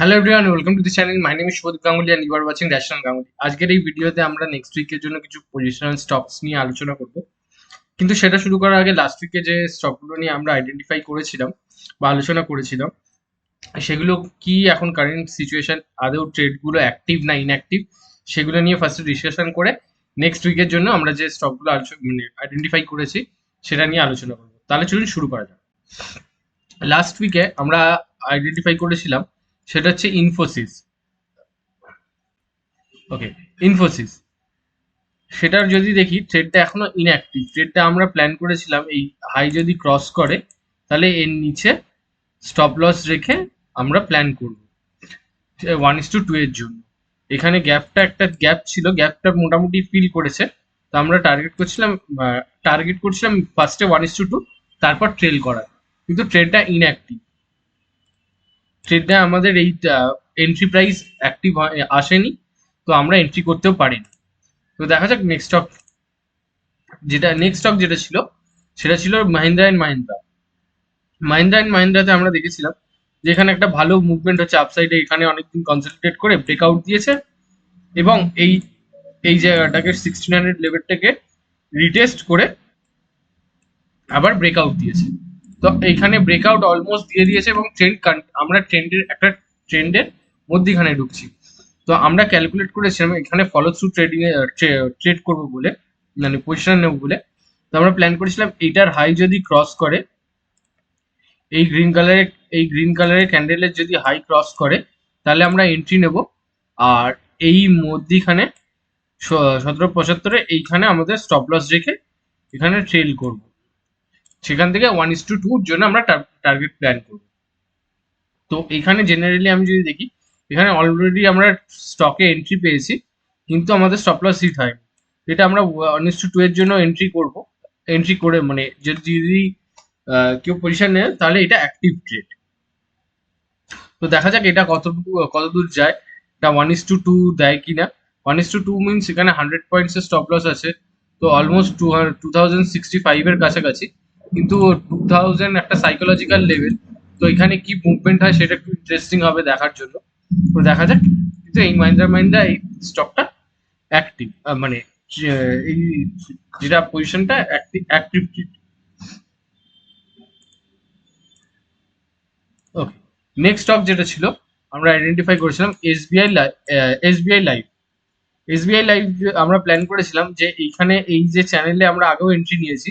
Hello everyone, welcome to the channel. My name is Subhadeep Ganguly and you are watching Rational Ganguly. আজকের এই ভিডিওতে আমরা next উইকের জন্য কিছু পজিশনাল স্টকস নিয়ে আলোচনা করব। কিন্তু সেটা শুরু করার আগে লাস্ট উইকে যে স্টকগুলো নিয়ে আমরা আইডেন্টিফাই করেছিলাম বা আলোচনা করেছিলাম, সেগুলো কি এখন কারেন্ট সিচুয়েশন, আদৌ ট্রেডগুলো অ্যাক্টিভ না ইনঅ্যাক্টিভ, সেগুলো নিয়ে ফার্স্টে ডিসকাশন করে নেক্সট উইকের জন্য আমরা যে স্টকগুলো আইডেন্টিফাই করেছি সেটা নিয়ে আলোচনা করবো। তাহলে চলুন শুরু করা যাক। লাস্ট উইকে আমরা আইডেন্টিফাই করেছিলাম, সেটা হচ্ছে ইনফোসিস। ওকে, ইনফোসিস সেটার যদি দেখি ট্রেডটা এখনো ইনঅ্যাক্টিভ। ট্রেডটা আমরা প্ল্যান করেছিলাম এই হাই যদি ক্রস করে তাহলে এর নিচে স্টপ লস রেখে আমরা প্ল্যান করব 1:2 এর জন্য। এখানে একটা গ্যাপ ছিল, গ্যাপটা মোটামুটি ফিল করেছে। তো আমরা টার্গেট করছিলাম ফার্স্টে 1:2, তারপর ট্রেল করার। কিন্তু ট্রেডটা ইনঅ্যাক্টিভ। ট্রেডটা আমাদের এই এন্ট্রি প্রাইস অ্যাক্টিভ আসেনি, তো আমরা এন্ট্রি করতেও পারিনি। তো দেখা যাক নেক্সট স্টক যেটা ছিল সেটা ছিল মাহিন্দ্রা অ্যান্ড মাহিন্দ্রা। মাহিন্দ্রা অ্যান্ড মাহিন্দ্রাতে আমরা দেখেছিলাম যে এখানে একটা ভালো মুভমেন্ট হচ্ছে আপসাইডে। এখানে অনেকদিন কনসেন্ট্রেট করে ব্রেকআউট দিয়েছে এবং এই এই জায়গাটাকে 1600 লেভেলটাকে রিটেস্ট করে আবার ব্রেকআউট দিয়েছে। তো এইখানে ব্রেকআউট অলমোস্ট দিয়ে দিয়েছে এবং আমরা ট্রেন্ডের মধ্যখানে ঢুকছি। তো আমরা ক্যালকুলেট করেছিলাম এখানে ফলো থ্রু ট্রেড করবো বলে, মানে পজিশন নেবো বলে। তো আমরা প্ল্যান করেছিলাম এইটার হাই যদি ক্রস করে, এই গ্রিন কালারের ক্যান্ডেলের যদি হাই ক্রস করে তাহলে আমরা এন্ট্রি নেব। আর এই মধ্যিখানে 1775 এইখানে আমাদের স্টপ লস রেখে এখানে ট্রেল করব। সেখান থেকে 1:2 জন্য আমরা টার্গেট প্ল্যান করব। তো এখানে জেনারেলি আমি যদি দেখি, এখানে অলরেডি আমরা স্টকে এন্ট্রি পেয়েছি, কিন্তু আমাদের স্টপ লস হিট হয়নি। এটা আমরা 1:2 এর জন্য এন্ট্রি করে মানে যদি কেউ পজিশন নেয় তাহলে এটা অ্যাক্টিভ ট্রেড। তো দেখা যাক এটা কতদূর যায়, এটা 1:2 দেয় কিনা। 1:2 মিনস এখানে 100 পয়েন্টস এর স্টপ লস আছে। তো অলমোস্ট 2065 এর কাছাকাছি, কিন্তু 2000 একটা সাইকোলজিক্যাল লেভেল। তো এখানে কি মুভমেন্ট হয় সেটা একটু ইন্টারেস্টিং হবে দেখার জন্য। তো দেখা যাক। কিন্তু এই মাহিন্দ্রা এই স্টকটা অ্যাক্টিভ, মানে এই যেটা পজিশনটা অ্যাক্টিভ। ওকে, নেক্সট স্টক যেটা ছিল আমরা আইডেন্টিফাই করেছিলাম এসবিআই লাইফ। এসবিআই লাইফ আমরা প্ল্যান করেছিলাম যে এইখানে এই যে চ্যানেলে আমরা আগেও এন্ট্রি নিয়েছি,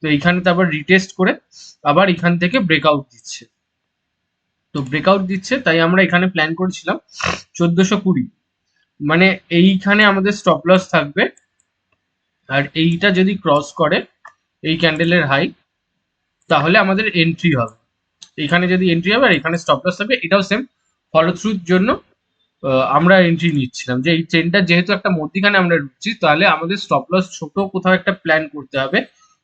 তো এইখানে তো আবার রিটেস্ট করে আবার এখান থেকে ব্রেকআউট দিচ্ছে। তো ব্রেকআউট দিচ্ছে তাই আমরা এখানে প্ল্যান করেছিলাম 1420, মানে এইখানে আমাদের স্টপ লস থাকবে। আর এইটা যদি ক্রস করে এই ক্যান্ডেলের হাই, তাহলে আমাদের এন্ট্রি হবে। এখানে যদি এন্ট্রি হবে আর এখানে স্টপ লস থাকবে। এটাও সেম ফলো থ্রুর জন্য আমরা এন্ট্রি নিচ্ছিলাম যে এই ট্রেনটা যেহেতু একটা মধ্যিখানে আমরা ঢুকছি, তাহলে আমাদের স্টপ লস ছোট কোথাও একটা প্ল্যান করতে হবে,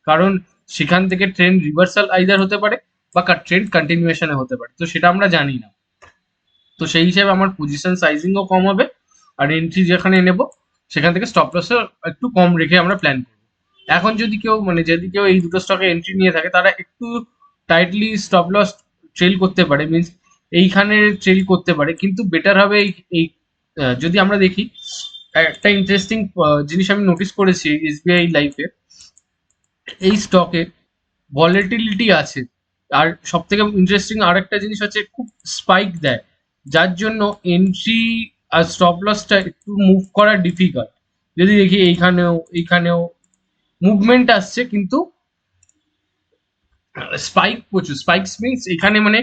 কারণ সেখান থেকে ট্রেন রিভার্সাল আইদার হতে পারে বা ট্রেন্ড কন্টিনিউয়েশনে হতে পারে। তো সেটা আমরা জানি না। তো সেই হিসেবে আমার পজিশন সাইজিংও কম হবে, আর এন্ট্রি যেখানে নেব সেখান থেকে স্টপ লস একটু কম রেখে আমরা প্ল্যান করবো। এখন যদি কেউ এই দুটো স্টকে এন্ট্রি নিয়ে থাকে, তারা একটু টাইটলি স্টপ লস ট্রেল করতে পারে, মিনস এইখানে ট্রেল করতে পারে। কিন্তু বেটার হবে এই যদি আমরা দেখি, একটা ইন্টারেস্টিং জিনিস আমি নোটিস করেছি এসবিআই লাইফে, এই স্টকে ভলিটিলিটি আছে। আর সব থেকে ইন্টারেস্টিং আর একটা জিনিস হচ্ছে খুব স্পাইক দেয়, যার জন্য এন্ট্রি আর স্টপ লসটা একটু মুভ করা ডিফিকাল্ট। যদি দেখি এইখানেও মুভমেন্ট আসছে, কিন্তু প্রচুর স্পাইকস মিনস এখানে মানে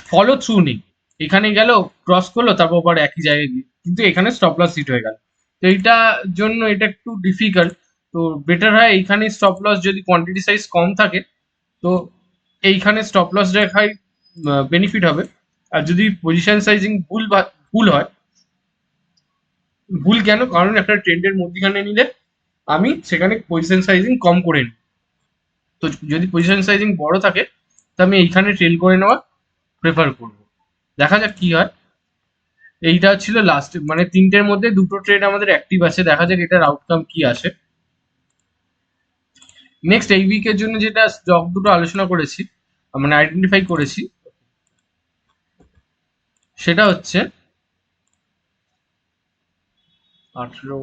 ফলো থ্রু নেই। এখানে গেল, ক্রস করলো, তারপর আবার একই জায়গায় গিয়ে কিন্তু এখানে স্টপ লস হিট হয়ে গেল। তো এইটার জন্য এটা একটু ডিফিকাল্ট। তো বেটার হয় এইখানে স্টপ লস যদি কোয়ান্টিটি সাইজ কম থাকে, তো এইখানে স্টপ লস রেখায় বেনিফিট হবে। আর যদি পজিশন সাইজিং ভুল হয়, ভুল কেন, কারণ একটা ট্রেন্ডের মধ্যখানে নিলে আমি সেখানে পজিশন সাইজিং কম করে নিই। তো যদি পজিশন সাইজিং বড় থাকে, তো আমি এইখানে ট্রেল করে নেওয়া প্রেফার করব। দেখা যাক কি হয়। এইটা ছিল লাস্ট, মানে তিনটের মধ্যে দুটো ট্রেড আমাদের অ্যাক্টিভ আছে। দেখা যাক এটার আউটকাম কি আসে। নেক্সট এই উইকের জন্য যেটা স্টক দুটো আলোচনা করেছি, মানে আইডেন্টিফাই করেছি, সেটা হচ্ছে 18।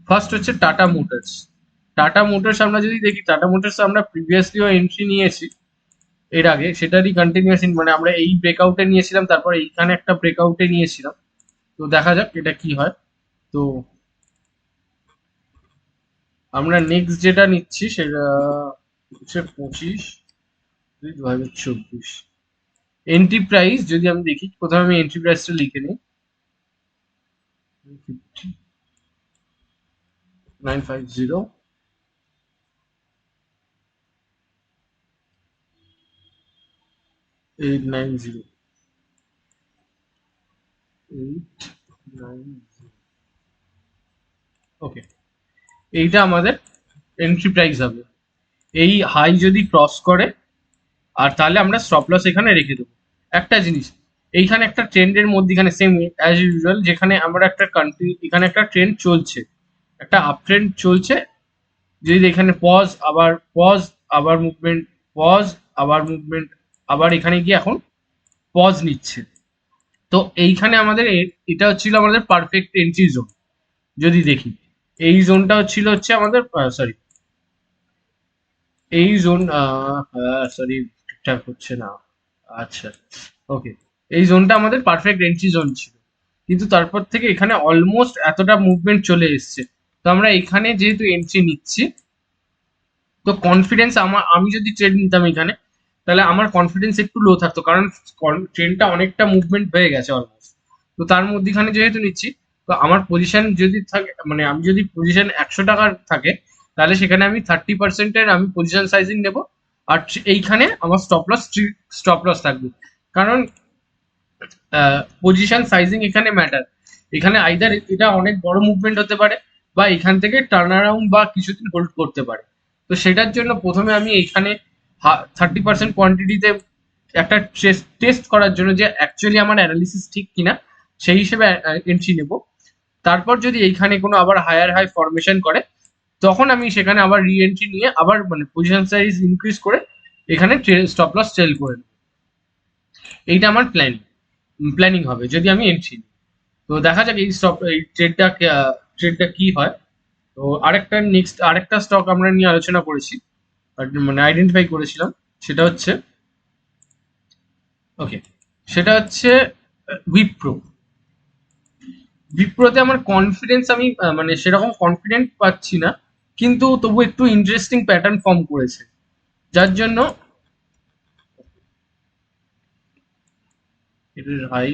ফার্স্ট হচ্ছে টাটা মোটরস। টাটা মোটরস আমরা যদি দেখি, টাটা মোটরস আমরা প্রিভিয়াসলিও এন্ট্রি নিয়েছি এর আগে, সেটারই কন্টিনিউয়াস, মানে আমরা এই ব্রেকআউটে নিয়েছিলাম, তারপর এইখানে একটা ব্রেকআউটে নিয়েছিলাম। তো দেখা যাক এটা কি হয়। তো আমরা নেক্সট যেটা নিচ্ছি সেটা হচ্ছে 25/2/2024 এন্ট্রি প্রাইস। যদি আমি দেখি, প্রথমে আমি এন্ট্রি প্রাইসটা লিখে নিই, 950 890 890। ওকে, এইটা আমাদের এন্ট্রি প্রাইস হবে। এই হাই যদি ক্রস করে, আর তাহলে আমরা স্টপ লস এখানে রেখে দেবো। একটা জিনিস, এইখানে একটা ট্রেন্ডের মধ্যখানে সেম অ্যাজ ইউজুয়াল, যেখানে আমরা একটা কন্টিনিউ, এখানে একটা ট্রেন্ড চলছে, একটা আপ ট্রেন্ড চলছে। যদি এখানে পজ, আবার পজ, আবার মুভমেন্ট, পজ, আবার মুভমেন্ট, আবার এখানে গিয়ে এখন পজ নিচ্ছে। তো এইখানে আমাদের এটা হচ্ছিল আমাদের পারফেক্ট এন্ট্রি জোন। যদি দেখি, এই জোনটা হচ্ছে আমাদের, সরি, এই জোন, সরি, ঠিকঠাক হচ্ছে না। আচ্ছা, ওকে, এই জোনটা আমাদের পারফেক্ট এন্ট্রি জোন ছিল, কিন্তু তারপর থেকে এখানে অলমোস্ট এতটা মুভমেন্ট চলে এসছে। তো আমরা এখানে যেহেতু এন্ট্রি নিচ্ছি, তো কনফিডেন্স আমি যদি ট্রেড নিতাম এখানে, তাহলে আমার কনফিডেন্স একটু লো থাকতো, কারণ ট্রেনটা অনেকটা মুভমেন্ট হয়ে গেছে অলমোস্ট। তো তার মধ্যখানে যেহেতু নিচ্ছি, তো আমার পজিশন যদি থাকে, মানে আমি যদি পজিশন 100 টাকার থাকে, তাহলে সেখানে আমি 30%-এর আমি পজিশন সাইজিং নেব। আর এইখানে আমার স্টপ লস থাকবে, কারণ পজিশন সাইজিং এখানে ম্যাটার। এখানে আইদার এটা অনেক বড় মুভমেন্ট হতে পারে, বা এখান থেকে টার্ন অ্যারাউন্ড বা কিছুদিন হোল্ড করতে পারে। তো সেটার জন্য প্রথমে আমি এইখানে 30% কোয়ান্টিটিতে একটা টেস্ট করার জন্য যে অ্যাকচুয়ালি আমার অ্যানালিসিস ঠিক কিনা, সেই হিসেবে এন্ট্রি নেব। তারপর যদি এইখানে কোনো আবার হায়ার হাই ফরমেশন করে, তখন আমি সেখানে আবার রি এন্ট্রি নিয়ে আবার মানে পজিশন সাইজ ইনক্রিজ করে এখানে স্টপ লস সেল করে নেব। এইটা আমার প্ল্যানিং হবে যদি আমি এন্ট্রি নিই। তো দেখা যাক এই ট্রেডটা কি হয়। তো আরেকটা স্টক আমরা নিয়ে আলোচনা করেছি, মানে আইডেন্টিফাই করেছিলাম। সেটা হচ্ছে, ওকে, সেটা হচ্ছে উইপ্রো। উইপ্রোতে আমার কনফিডেন্স, আমি মানে সেরকম কনফিডেন্ট পাচ্ছি না, কিন্তু তবু একটু ইন্টারেস্টিং প্যাটার্ন ফর্ম করেছে, যার জন্য এটার হাই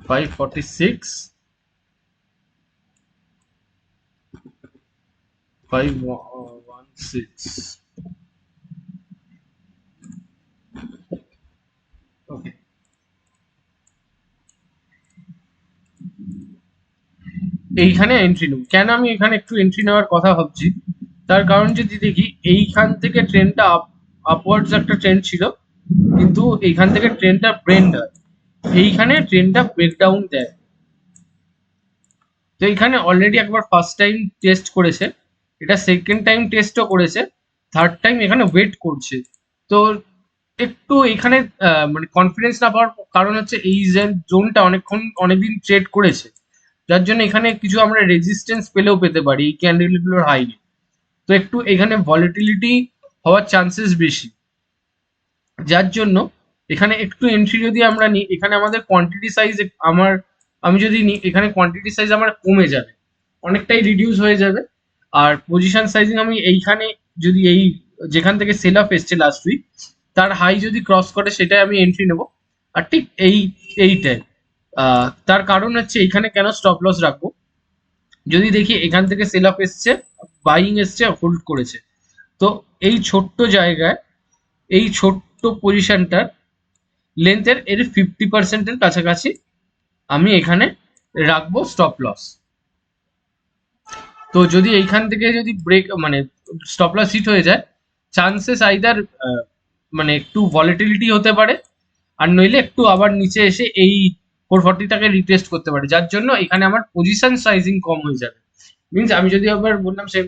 546, 516। ওকে, এইখানে এন্ট্রি নেব। কেন আমি এখানে একটু এন্ট্রি নেওয়ার কথা ভাবছি, তার কারণ যদি দেখি, এইখান থেকে ট্রেনটা আপওয়ার্ডস একটা ট্রেন্ড ছিল, কিন্তু এইখান থেকে ট্রেনটা ব্রেন্ড হয়, এইখানে ট্রেনটা ব্রেকডাউন দেয়। তো এইখানে অলরেডি একবার ফার্স্ট টাইম টেস্ট করেছে, এটা সেকেন্ড টাইম টেস্টও করেছে, থার্ড টাইম এখানে ওয়েট করছে। তো একটু এখানে মানে কনফিডেন্স না পাওয়ার কারণ হচ্ছে এই জোনটা অনেকদিন ট্রেড করেছে, যার জন্য এখানে কিছু আমরা রেজিস্ট্যান্স পেলেও পেতে পারি এই ক্যান্ডেলগুলোর হাইয়ে। তো একটু এখানে ভলিটিলিটি হওয়ার চান্সেস বেশি, যার জন্য এখানে একটু এন্ট্রি যদি আমরা নিই, এখানে আমাদের কোয়ান্টিটি সাইজ, আমার আমি যদি নিই এখানে কোয়ান্টিটি সাইজ আমার কমে যাবে, অনেকটাই রিডিউস হয়ে যাবে। আর পজিশন সাইজিং আমি এইখানে যদি যেখান থেকে সেল অফ এসছে লাস্ট উইক, তার হাই যদি ক্রস করে, সেটাই আমি এন্ট্রি নেব। আর ঠিক এইটাই তার কারণ হচ্ছে এইখানে কেন স্টপ লস রাখবো, যদি দেখি এখান থেকে সেল অফ এসছে, বাইং এসছে, হোল্ড করেছে। তো এই ছোট্ট জায়গায়, এই ছোট্ট পজিশনটার লেন্থের 50%-এর কাছাকাছি আমি এখানে রাখবো স্টপ লস। তো যদি এইখান থেকে যদি ব্রেক, মানে স্টপ লস হিট হয়ে যায়, চান্সেস আইদার মানে একটু ভলিটিলিটি হতে পারে, আর নইলে একটু আবার নিচে এসে এই 440টাকে রিটেস্ট করতে পারে, যার জন্য এখানে আমার পজিশন সাইজিং কম হয়ে যাবে। মিনস আমি যদি আবার বললাম সে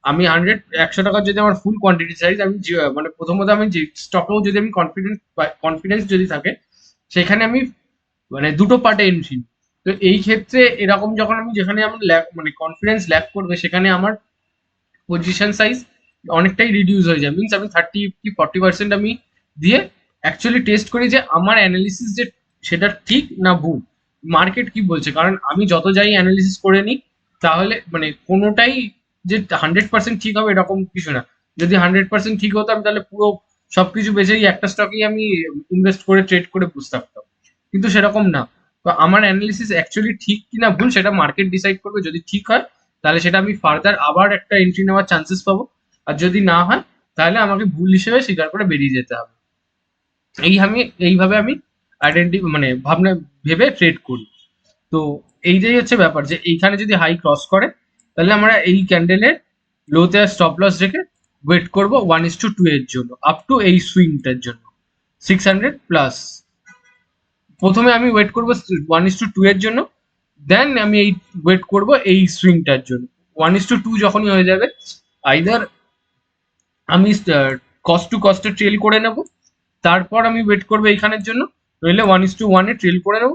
আমি 100 টাকার যদি আমার ফুল কোয়ান্টিটি চাই, আমি মানে প্রথমত আমি যে স্টকেও যদি আমি কনফিডেন্স যদি থাকে, সেখানে আমি মানে দুটো পার্টে এন্ট্রি। তো এই ক্ষেত্রে এরকম যখন আমি যেখানে আমার মানে কনফিডেন্স ল্যাক করবে, সেখানে আমার পজিশন সাইজ অনেকটাই রিডিউস হয়ে যায়। মিনস আমি 30 কি 40% আমি দিয়ে অ্যাকচুয়ালি টেস্ট করি যে আমার অ্যানালিসিস যে সেটা ঠিক না ভুল, মার্কেট কি বলছে। কারণ আমি যত যাই অ্যানালিসিস করে নিই, তাহলে মানে কোনোটাই যে 100% ঠিক হবে এরকম কিছু না। যদি 100% ঠিক হতাম, তাহলে পুরো সবকিছু বেঁচেই একটা স্টকেই আমি ইনভেস্ট করে ট্রেড করে বুঝতে পারতাম, কিন্তু সেরকম না। তো আমার অ্যানালিসিস অ্যাকচুয়ালি ঠিক কিনা ভুল সেটা মার্কেট ডিসাইড করবে। যদি ঠিক হয়, তাহলে সেটা আমি ফার্দার আবার একটা এন্ট্রি নেওয়ার চান্সেস পাবো। আর যদি না হয়, তাহলে আমাকে ভুল হিসেবে স্বীকার করে বেরিয়ে যেতে হবে। এইভাবে আমি মানে ভাবনা ভেবে ট্রেড করি। তো এইটাই হচ্ছে ব্যাপার, যে এইখানে যদি হাই ক্রস করে, তাহলে আমরা এই ক্যান্ডেলের লোতে স্টপ লস রেখে ওয়েট করব 1:2 এর জন্য, আপ টু এই সুইংটার জন্য 600+। প্রথমে আমি ওয়েট করবো 1:2 এর জন্য, দেন আমি এই ওয়েট করব এই সুইংটার জন্য। 1:2 যখনই হয়ে যাবে, আইদার আমি কস্ট টু কস্টে ট্রেল করে নেব, তারপর আমি ওয়েট করবো এইখানের জন্য, নইলে 1:1 এ ট্রেল করে নেব,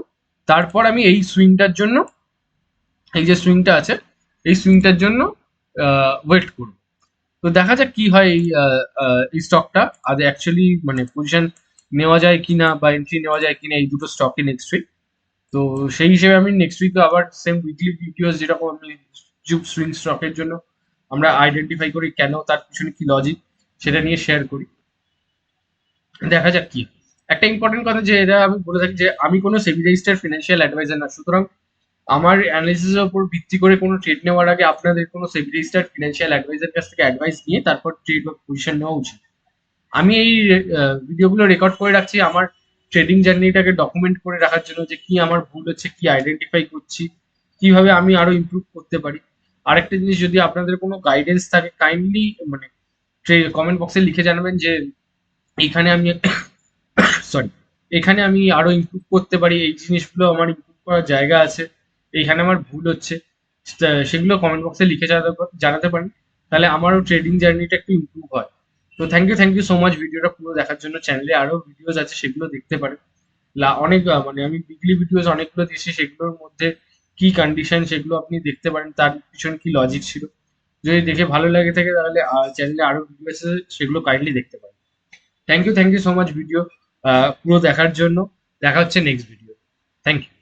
তারপর আমি এই সুইংটার জন্য, এই যে সুইংটা আছে, এই সুইংটার জন্য ওয়েট করব। তো দেখা যাক কি হয় এই স্টকটা আজ অ্যাকচুয়ালি মানে পজিশন নেওয়া যায় কিনা বা এন্ট্রি নেওয়া যায় কিনা এই দুটো স্টকে নেক্সট উইক। তো সেই হিসেবে আমি নেক্সট উইকে আবার সেম উইকলি ভিডিওস যেরকম আমি জুপ সুইং স্টকের জন্য আমরা আইডেন্টিফাই করি কেন, তার পিছনে কি লজিক, সেটা নিয়ে শেয়ার করি। দেখা যাক কি। একটা ইম্পর্টেন্ট কথা যে এটা আমি বলে থাকি যে আমি কোনো সেবি রেজিস্টার্ড ফিনান্সিয়াল অ্যাডভাইজার না, সুতরাং আমার অ্যানালিসিসের উপর ভিত্তি করে কোনো ট্রেড নেওয়ার আগে আপনাদের কোনো সেবি রেজিস্টার্ড ফিনান্সিয়াল অ্যাডভাইজার কাছ থেকে অ্যাডভাইস নিয়ে তারপর ট্রেড বা পজিশন নেওয়া উচিত। আমি এই ভিডিওগুলো রেকর্ড করে রাখছি আমার ট্রেডিং জার্নিটাকে ডকুমেন্ট করে রাখার জন্য, যে কি আমার ভুল হচ্ছে, কি আইডেন্টিফাই করছি, কিভাবে আমি আরো ইমপ্রুভ করতে পারি। আরেকটা জিনিস, যদি আপনাদের কোনো গাইডেন্স থাকে, কাইন্ডলি মানে কমেন্ট বক্সে লিখে জানাবেন যে এইখানে আমি সরি এখানে আমি আরো ইমপ্রুভ করতে পারি, এই জিনিসগুলো আমার ইমপ্রুভ করার জায়গা আছে, এইখানে আমার ভুল হচ্ছে, সেগুলো কমেন্ট বক্সে লিখে জানাতে পারেন। তাহলে আমারও ট্রেডিং জার্নিটা একটু ইমপ্রুভ হয়। তো থ্যাংক ইউ সো মাচ ভিডিওটা পুরো দেখার জন্য। চ্যানেলে আরো ভিডিওস আছে, সেগুলো দেখতে পারেন। অনেক মানে আমি উইকলি ভিডিওস অনেকগুলো দিয়েছি, সেগুলোর মধ্যে কি কন্ডিশন সেগুলো আপনি দেখতে পারেন, তার পিছনে কি লজিক ছিল। যদি দেখে ভালো লাগে থাকে, তাহলে চ্যানেলে আরো ভিডিও আছে, সেগুলো কাইন্ডলি দেখতে পারেন। Thank you so much video পুরো দেখার জন্য। দেখা হচ্ছে নেক্সট ভিডিও। Thank you.